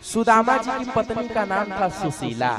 सुदामा जी की पत्नी का नाम था सुशीला।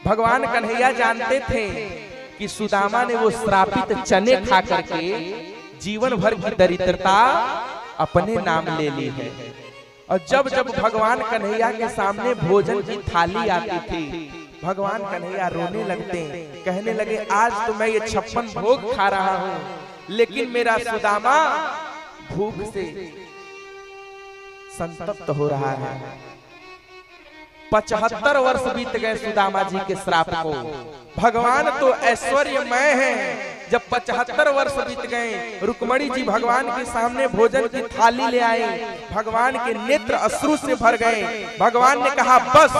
भगवान कन्हैया जानते थे कि सुदामा ने वो श्रापित चने खा करके जीवन भर की दरिद्रता अपने नाम ले ली है। और जब जब भगवान कन्हैया के सामने भोजन की थाली आती थी, भगवान कन्हैया रोने लगते, कहने लगे आज तो मैं ये 56 भोग खा रहा हूँ, लेकिन मेरा सुदामा भूख से संतप्त हो रहा है। 75 वर्ष बीत गए सुदामा जी के श्राप को। भगवान तो ऐश्वर्यमय है। जब 75 वर्ष बीत गए, रुक्मणी जी भगवान के सामने भोजन की थाली ले आए। भगवान के नेत्र अश्रु से भर गए। भगवान ने कहा बस,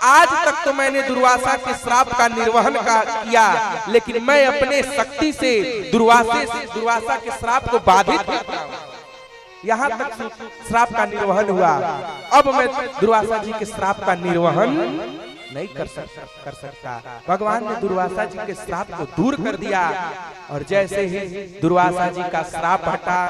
आज तक तो मैंने दुर्वासा के श्राप का निर्वहन किया, लेकिन मैं अपने शक्ति से दुर्वासा के श्राप को बाधित करता हूं। यहाँ तक श्राप का निर्वहन हुआ। अब मैं दुर्वासा जी के श्राप का निर्वहन नहीं कर सकता। भगवान ने दुर्वासा जी के श्राप को दूर कर दिया। और जैसे ही दुर्वासा जी का श्राप हटा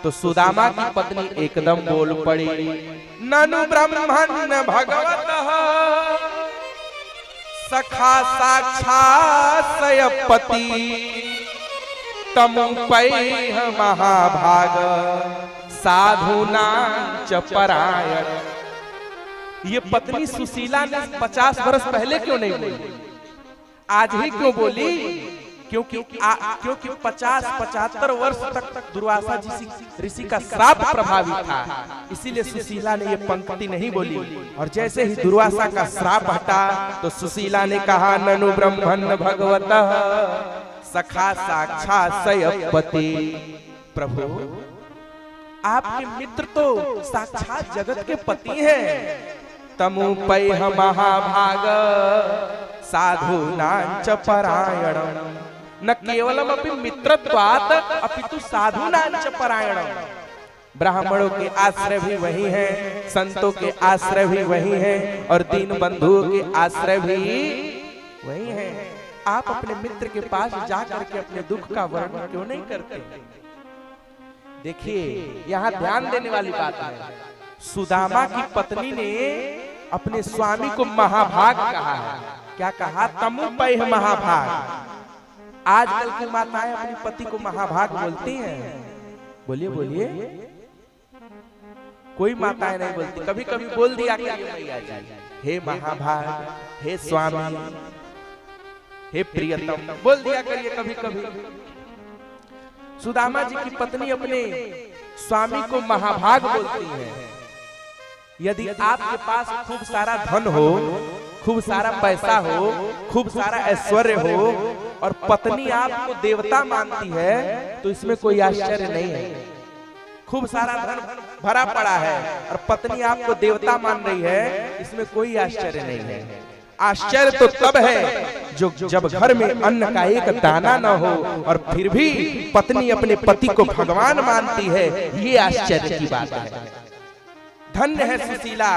तो सुदामा की पत्नी एकदम बोल पड़ी, ननु ब्रह्मन् भगवतः सखा साक्षात् सयपति तमुपैह महाभाग साधुनां च परायण। ये पत्नी सुशीला ने 50 वर्ष पहले क्यों नहीं बोली, आज ही क्यों बोली? क्योंकि 50-75 वर्ष तक दुर्वासा जी ऋषि का श्राप प्रभावी था, इसीलिए सुशीला ने ये पंक्ति नहीं बोली। और जैसे ही दुर्वासा का श्राप हटा तो सुशीला ने कहा, ननु ब्रह्मन् भगवतः सखा साक्षात् सयपति। प्रभु, आपके मित्र तो साक्षात जगत के पति हैं। तमुपैह महाभाग साधूनां च परायणम्। न केवलम अपि मित्रत्वात् अपितु साधूनां च परायणम्। ब्राह्मणों के आश्रय भी वही हैं, संतों के आश्रय भी वही हैं, और दीन बंधुओं के आश्रय भी वही हैं। आप अपने मित्र के पास जाकर के अपने दुख का वर्णन क्यों नहीं करते? देखिए, यहाँ ध्यान देने वाली बात है। सुदामा की पत्नी ने अपने स्वामी को महाभाग कहा है। क्या कहा? तमुपैह महाभाग। आजकल की माताएं अपनी पति को महाभाग बोलती हैं। बोलिए बोलिए। कोई माताएं नहीं बोलती, कभी कभी बोल दिया मैया जी, हे महाभाग, हे स्वामी, हे प्रियतम, बोल दिया करिए कभी कभी। सुदामा जी की पत्नी अपने स्वामी को महाभाग बोलती है। यदि आपके पास खूब सारा धन हो, खूब सारा पैसा हो, खूब सारा ऐश्वर्य हो, और पत्नी आपको देवता मानती है, तो इसमें कोई आश्चर्य नहीं है। खूब सारा धन भरा पड़ा है और पत्नी आपको देवता मान रही है, इसमें कोई आश्चर्य नहीं है। आश्चर्य तो तब है जब घर में अन्न का एक दाना न हो और फिर भी पत्नी अपने पति को भगवान मानती है, ये आश्चर्य की बात है। धन्य है सुशीला,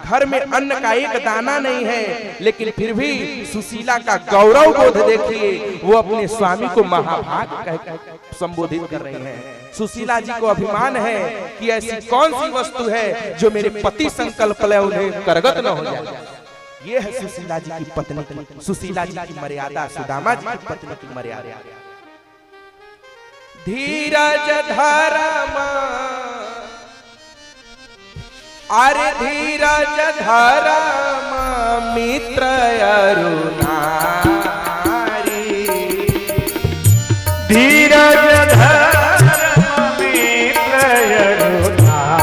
घर में अन्न का एक दाना नहीं है, लेकिन फिर भी सुशीला का गौरव बोध देखिए, वो अपने स्वामी को महाभाग कहकर संबोधित कर रही हैं। सुशीला जी को अभिमान है कि ऐसी कौन सी वस्तु है जो मेरे पति संकल्प ले उन्हें करगत न हो जाए। ये है सुशीला जी की पत्नी की, सुशीला जी की मर्यादा, सुदामा जी की पत्नी की मर्यादा। धीरज धर्म, अरे धीरज धर्म मित्र अरुणारी, धीरज धर्म मित्र अरुणारी,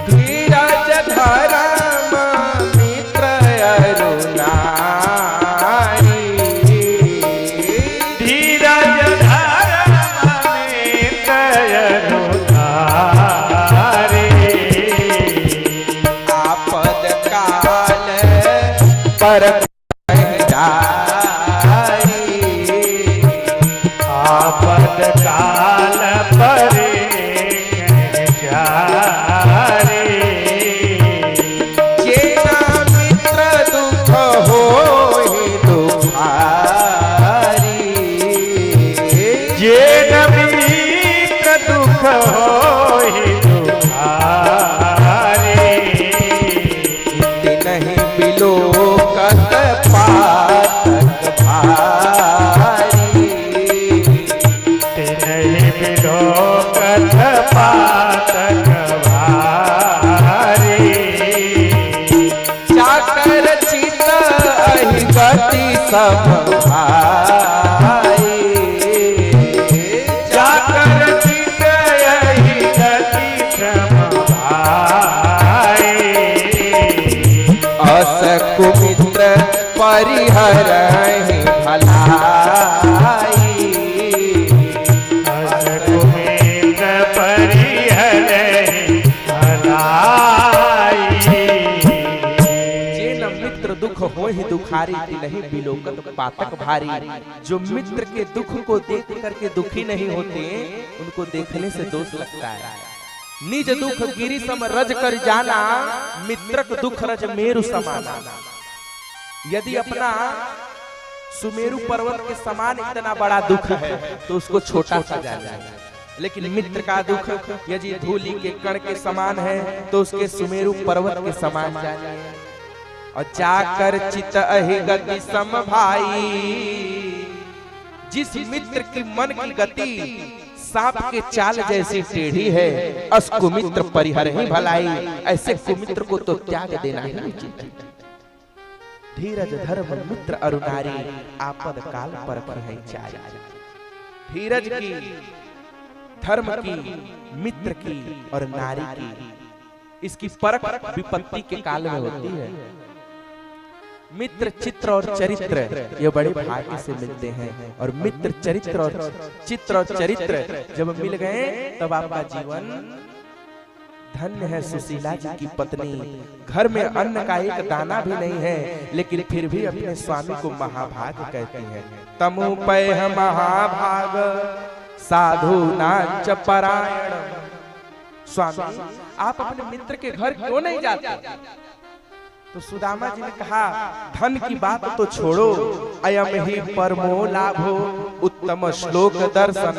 धीरज धर्म मित्र अरुणारी, धीरज धर्म मित्र अरुणारी, आपद काल विलोकत पातक भारी। जाकर चित अहि गति सब भाई। जाकर चित अहि गति सब भाई। अस कुमित्र परिहरहि भलाई। अस कुमित्र परिहरहि भलाई। जे न मित्र दुख होहि दुखारी, तिनहि बिलोकत पातक भारी। जो मित्र के दुख को देख करके दुखी नहीं होते, उनको देखने से दोष लगता है। निज दुख गिरि सम रज कर जाना, मित्रक दुख रज मेरु समाना। यदि अपना सुमेरु पर्वत के समान इतना बड़ा दुख है तो उसको छोटा सा जाना है, लेकिन मित्र का दुख यदि धूलि के कण के समान है तो उसके सुमेरु पर्वत के समान जानिए। और जाकर चित अहि गति सम भाई। जिस मित्र की मन की गति सांप के चाल जैसी टेढ़ी है, अस कुमित्र परिहरहि भलाई। ऐसे कुमित्र को तो त्याग देना ही उचित है। धीरज धर्म मित्र अरु नारी, आपद काल परखि है चारी। धीरज की, धर्म की, मित्र की और नारी की, इसकी परख विपत्ति के काल में होती है। मित्र चित्र और चरित्र ये बड़े भाग्य से मिलते हैं, और मित्र चरित्र और चित्र और चरित्र जब मिल गए तब आपका जीवन धन्य है। सुशीला जी की पत्नी, घर में अन्न का एक दाना भी नहीं है, लेकिन फिर भी अपने स्वामी को महाभाग कहती है। तमु पय महाभाग साधु नाच परायण। स्वामी आप अपने मित्र के घर क्यों नहीं जाते? तो सुदामा जी ने कहा, धन की बात तो छोड़ो, अयम ही परमो लाभो उत्तम श्लोक दर्शन।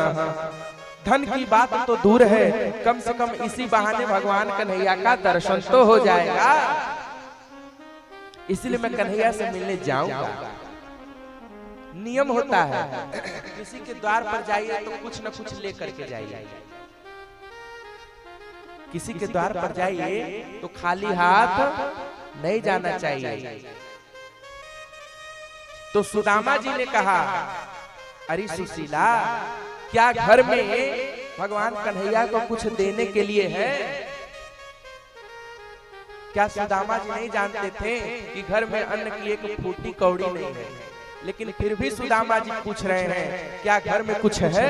धन की बात तो दूर है, कम से कम इसी बहाने भगवान कन्हैया का दर्शन तो हो जाएगा। इसलिए मैं कन्हैया से मिलने जाऊंगा। नियम होता है, किसी के द्वार पर जाइए तो कुछ न कुछ लेकर के जाइए। किसी के द्वार पर जाइए तो खाली हाथ नहीं जाना चाहिए। तो सुदामा जी ने कहा, अरे सुशीला, क्या घर में भगवान कन्हैया को कुछ देने के लिए है? क्या सुदामा जी नहीं जानते थे कि घर में अन्न की एक फूटी कौड़ी नहीं है? लेकिन फिर भी सुदामा जी पूछ रहे हैं, क्या घर में कुछ है?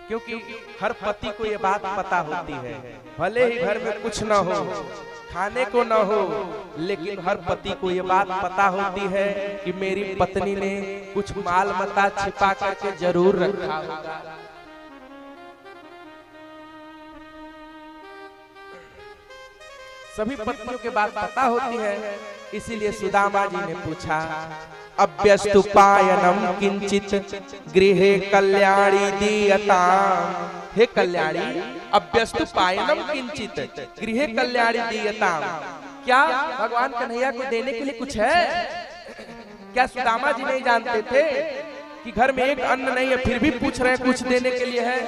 क्योंकि हर पति को ये बात पता होती है, भले ही घर में कुछ न हो, खाने को न हो, लेकिन हर पति को ये बात पता होती है कि मेरी पत्नी ने कुछ माल मता छिपा करके जरूर रखा होगा। सभी पत्नियों के बात पता होती है, इसीलिए सुदामा जी ने पूछा, अभ्यस्तु पायनम किंचित गृहे कल्याणी दीयताम। हे कल्याणी, अभ्यस्तु पायनम किंचित गृहे कल्याणी दीयताम। क्या भगवान कन्हैया को देने के लिए कुछ है? क्या सुदामा जी नहीं जानते थे कि घर में एक अन्न नहीं है, फिर भी पूछ रहे हैं कुछ देने के लिए है?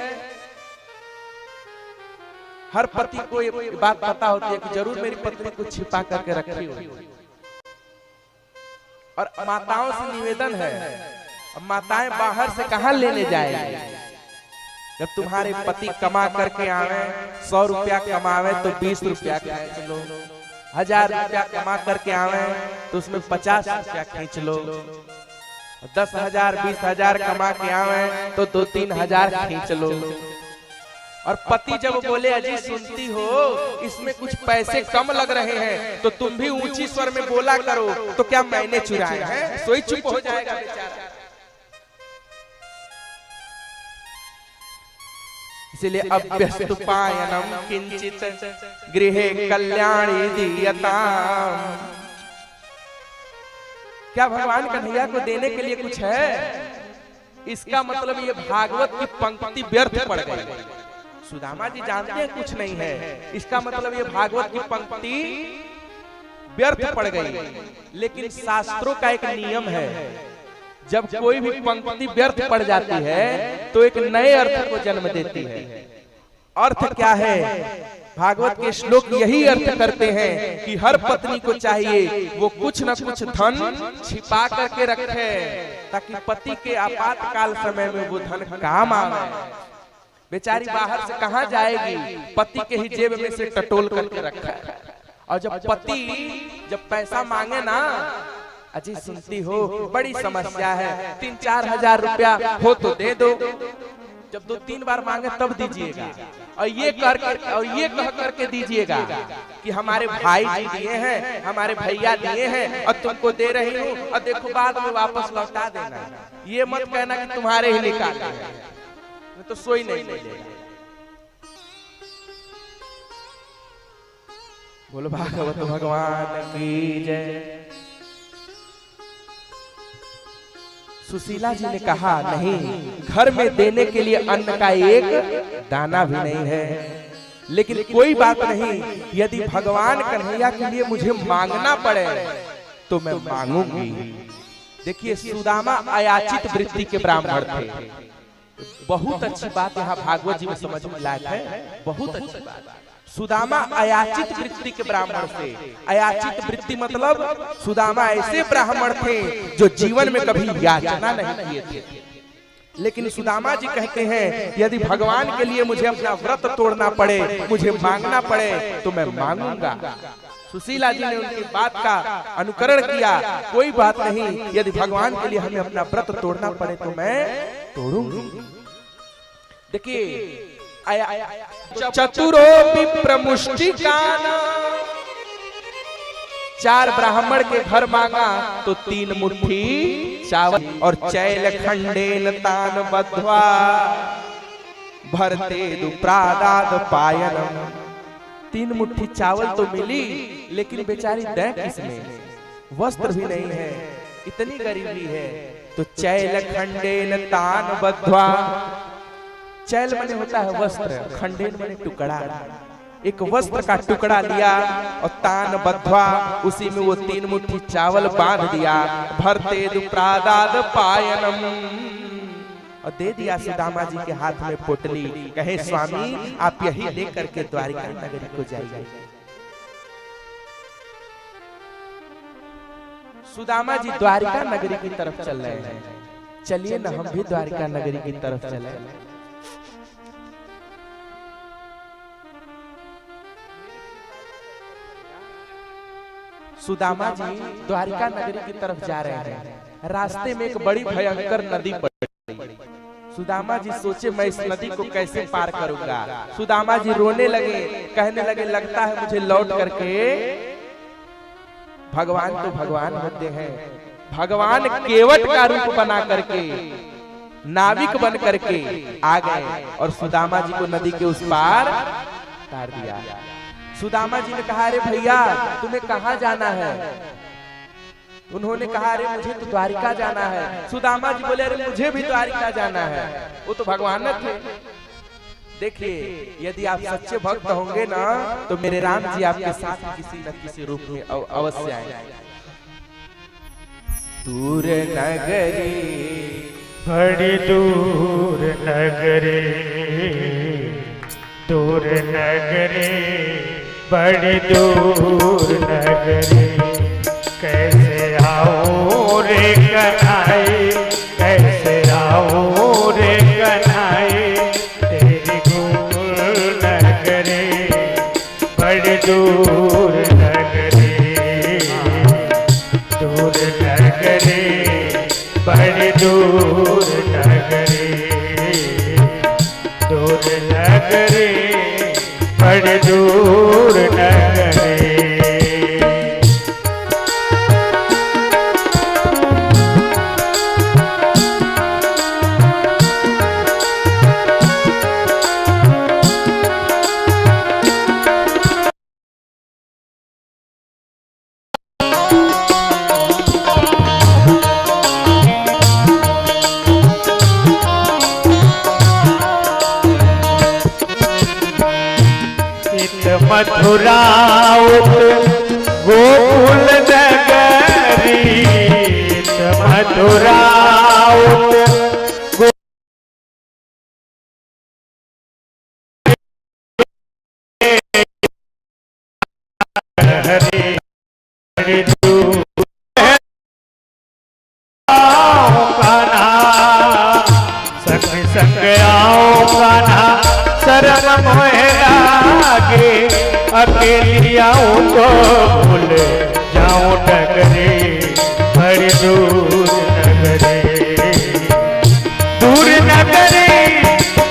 हर पति को ये बात पता होती है कि जरूर मेरी पत्नी कुछ छिपा करके रखी हो। और माताओं से निवेदन है, अब माताएं बाहर से कहां लेने जाएंगी? जब तुम्हारे पति कमा करके आवे, 100 रुपया कमावे तो 20 रुपया खींच लो, 1000 रुपया कमा करके आवे तो उसमें 50 रुपया खींच लो, 10,000 20,000 कमा के आवे तो 2-3 हजार खींच लो। और पति जब बोले, अजी सुनती हो इसमें कुछ पैसे कम लग रहे हैं, तो तुम भी ऊंची स्वर में बोला करो, तो क्या मैंने चुराए हैं? सोई चुप हो जाएगा बेचारा। इसलिए अभ्यस्तु पायनम किंचित गृहे कल्याणी दीयताम। क्या भगवान कन्हैया को देने के लिए कुछ है? इसका मतलब ये भागवत की पंक्ति व्यर्थ पड़ गई। सुदामा जी जानते हैं कुछ नहीं है, इसका मतलब ये भागवत की पंक्ति व्यर्थ पड़ गई। लेकिन शास्त्रों का एक नियम है, जब कोई भी पंक्ति व्यर्थ पड़ जाती है तो एक नए अर्थ को जन्म देती है। अर्थ क्या है? भागवत के श्लोक यही अर्थ करते हैं कि हर पत्नी को चाहिए वो कुछ न कुछ धन छिपा करके रखे, ताकि पति के आपातकाल समय में वो धन काम आए। बेचारी बाहर से कहाँ जाएगी, पति के ही जेब में से टटोल करके रखा है। और जब पति जब पैसा मांगे ना, अजी सुनती हो बड़ी समस्या है, 3-4 हजार रुपया हो तो दे दो। जब 2-3 बार मांगे तब दीजिएगा, और ये कह करके दीजिएगा कि हमारे भाई जी दिए हैं, हमारे भैया दिए हैं और तुमको दे रही हूँ, और देखो बाद में वापस लौटा देना। ये मत कहना कि तुम्हारे ही निकाले हैं, तो सोई नहीं मिलेगा। बोलो भागवत भगवान की जय। सुशीला जी ने कहा, नहीं, घर में देने के लिए अन्न का एक दाना भी नहीं है, लेकिन कोई बात नहीं, यदि भगवान कन्हैया के लिए मुझे मांगना पड़े तो मैं मांगूंगी। देखिए, सुदामा अयाचित वृत्ति के ब्राह्मण थे। बहुत अच्छी बात यहाँ भागवत जी में समझ में लायक है, बहुत अच्छी बात। सुदामा अयाचित वृत्ति के ब्राह्मण थे। अयाचित वृत्ति मतलब सुदामा ऐसे ब्राह्मण थे जो जीवन में कभी याचना नहीं किए थे। लेकिन सुदामा जी कहते हैं, यदि भगवान के लिए मुझे अपना व्रत तोड़ना पड़े, मुझे मांगना पड़े तो मैं मांगूंगा। सुशीला जी ने उनकी बात का अनुकरण किया, कोई बात नहीं, यदि भगवान के लिए हमें अपना व्रत तोड़ना पड़े तो मैं तोड़ूंगी। देखिए, चतुरो विप्रमुष्टिकान, 4 ब्राह्मण के घर मांगा तो 3 मुट्ठी चावल, और चैल खंडेन तान बध्वा भरते दुप्रादाद पायनम। 3 मुट्ठी चावल तो मिली, लेकिन बेचारी दे किसमें? वस्त्र भी नहीं है, इतनी गरीबी है। तो चैल खंडेन तान बध्वा, चैल माने होता है वस्त्र, खंडेन माने टुकड़ा। एक वस्त्र का टुकड़ा लिया और तान बध्वा, उसी में वो 3 मुट्ठी चावल बांध दिया। भरते दुप्रादाद पायनम, और दे दिया सुदामा जी के हाथ में पोटली। कहे, स्वामी आप यही लेकर के द्वारिका नगरी को जाइए। सुदामा जी द्वारिका नगरी की तरफ चल रहे हैं। चलिए ना हम भी द्वारिका नगरी की तरफ चले। सुदामा जी द्वारिका नगरी की तरफ जा रहे हैं। रास्ते में एक बड़ी भयंकर नदी पड़ी। सुदामा जी सोचे, मैं इस नदी को कैसे पार करूंगा। सुदामा जी रोने लगे, कहने लगे, लगता है मुझे लौट करके, भगवान तो भगवान होते हैं, भगवान केवट का रूप बना करके, नाविक बन करके आ गए और सुदामा जी को नदी के उस पार उतार दिया। सुदामा जी ने कहा, अरे भैया तुम्हें कहाँ जाना है? उन्होंने कहा, अरे मुझे तो द्वारिका जाना है। सुदामा जी बोले, अरे मुझे भी द्वारिका जाना है। वो तो भगवान थे। देखिए, यदि आप सच्चे भक्त होंगे ना, तो मेरे राम जी आपके साथ किसी न किसी रूप में अवश्य आएंगे। दूर नगरी, बड़ी दूर नगरी, दूर नगरी, बड़ी दूर नगरी, कैसे आओ रे कन्हई, कैसे आओ रे कन्हई, तेरी दूर नगरी, बड़ी दूर नगरी, दूर नगरी, बड़ी दूर नगरी, दूर नगरी, बड़ी दूर नगरी। मथुरा गोकुल नगरी, मथुरा आओ कान्हा शरण मोहे लागे, अकेली आऊं तो भूल जाऊं डगरे बड़ी दूर नगरे, दूर नगरे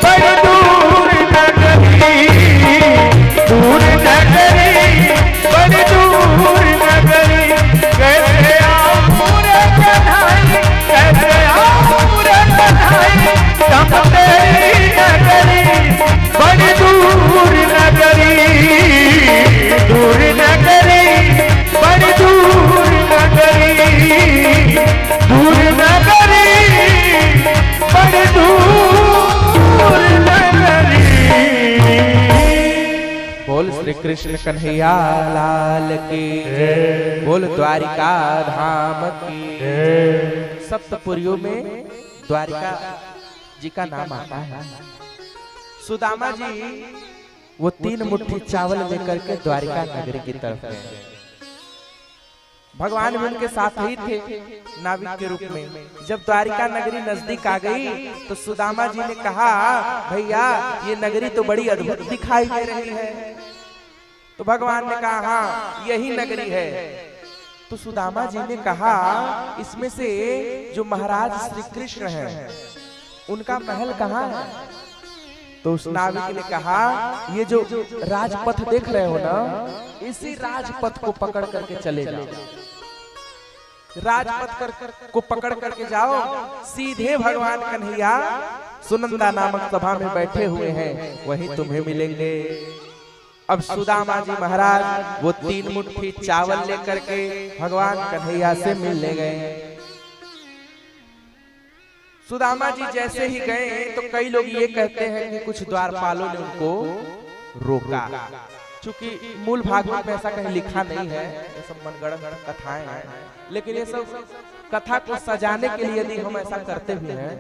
बड़ी दूर नगरी, दूर नगरी बड़ी दूर नगरी, कैसे आऊं रे कन्हैया, कैसे आऊं रे कन्हैया, तम तेरी नगरी बड़ी दूर नगरी, दूर नगरी बड़ी दूर नगरी, दूर नगरी बड़ी दूर नगरी। बोल श्री कृष्ण कन्हैया लाल की, बोल द्वारिका धाम की। सप्तपुरियों में द्वारिका जी का नाम आता है। सुदामा जी वो 3 मुट्ठी चावल लेकर के द्वारिका नगरी की तरफ गए। भगवान भी उनके साथ ही थे नाविक के रूप में। जब द्वारिका नगरी नजदीक आ गई तो सुदामा जी ने कहा, भैया ये नगरी तो बड़ी अद्भुत दिखाई दे रही है। तो भगवान ने कहा, हाँ यही नगरी है। तो सुदामा जी ने कहा, इसमें से जो महाराज श्री कृष्ण हैं उनका महल कहाँ है? तो उस नाविक ने कहा, ये जो राजपथ देख रहे हो ना, इसी राजपथ को पकड़ करके चले जाओ। राजपथ को पकड़ करके जाओ, सीधे भगवान कन्हैया सुनंदा नामक सभा में बैठे हुए हैं, वहीं तुम्हें मिलेंगे। अब सुदामा जी महाराज वो 3 मुट्ठी चावल लेकर के भगवान कन्हैया से मिलने गए। सुदामा जी जैसे ही गए तो कई लोग ये कहते हैं कि कुछ द्वारपालों ने उनको रोका, क्योंकि मूल भागवत में ऐसा कहीं लिखा नहीं है, ये सब मनगढ़ंत कथाएं हैं। लेकिन ये सब कथा को सजाने के लिए यदि हम ऐसा करते भी हैं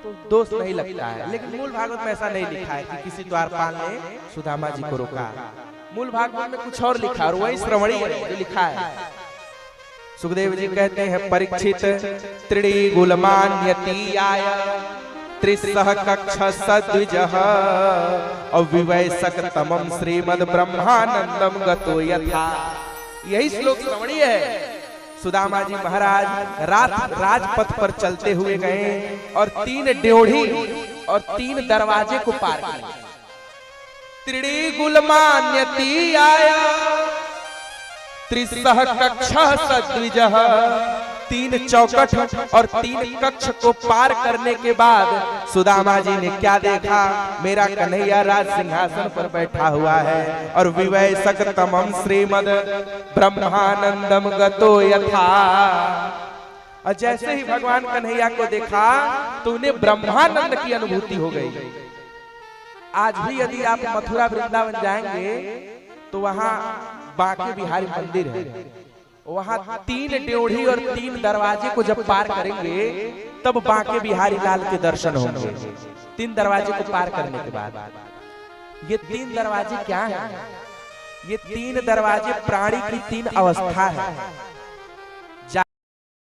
तो दोष नहीं लगता है। लेकिन मूल भागवत में ऐसा नहीं लिखा है कि किसी द्वारपाल ने सुदामा जी को रोका। मूल भागवत में कुछ और लिखा और वही श्रवणी जो लिखा है। सुखदेव जी कहते हैं, परीक्षित त्रिणी गुलमान्यति आय त्रिसह कक्ष सद्विजः अविवैसक तमम श्रीमद ब्रह्मानंदम गतो यथा। यही श्लोक श्रवणी है। सुदामा जी महाराज राजपथ पर चलते हुए गए और 3 ड्योढ़ी और 3 दरवाजे को पार किया। त्रिणी गुलमान्यति आया त्रिसह कक्ष सद्विजः, 3 चौखट और 3 कक्ष को पार करने के बाद सुदामा जी ने क्या देखा? मेरा कन्हैया राज सिंहासन पर बैठा हुआ है और विवैसक तमम श्रीमद ब्रह्मानंदम गतो यथा। और जैसे ही भगवान कन्हैया को देखा तो उन्हें ब्रह्मानंद की अनुभूति हो गई। आज भी यदि आप मथुरा वृंदावन जाएंगे तो वहां बांके बिहारी मंदिर है। वहां 3 ड्योढ़ी और 3 दरवाजे को जब पार करेंगे तब बांके बिहारी लाल के दर्शन होंगे। 3 दरवाजे को पार करने के बाद ये 3 दरवाजे क्या हैं? ये 3 दरवाजे प्राणी की 3 अवस्था है।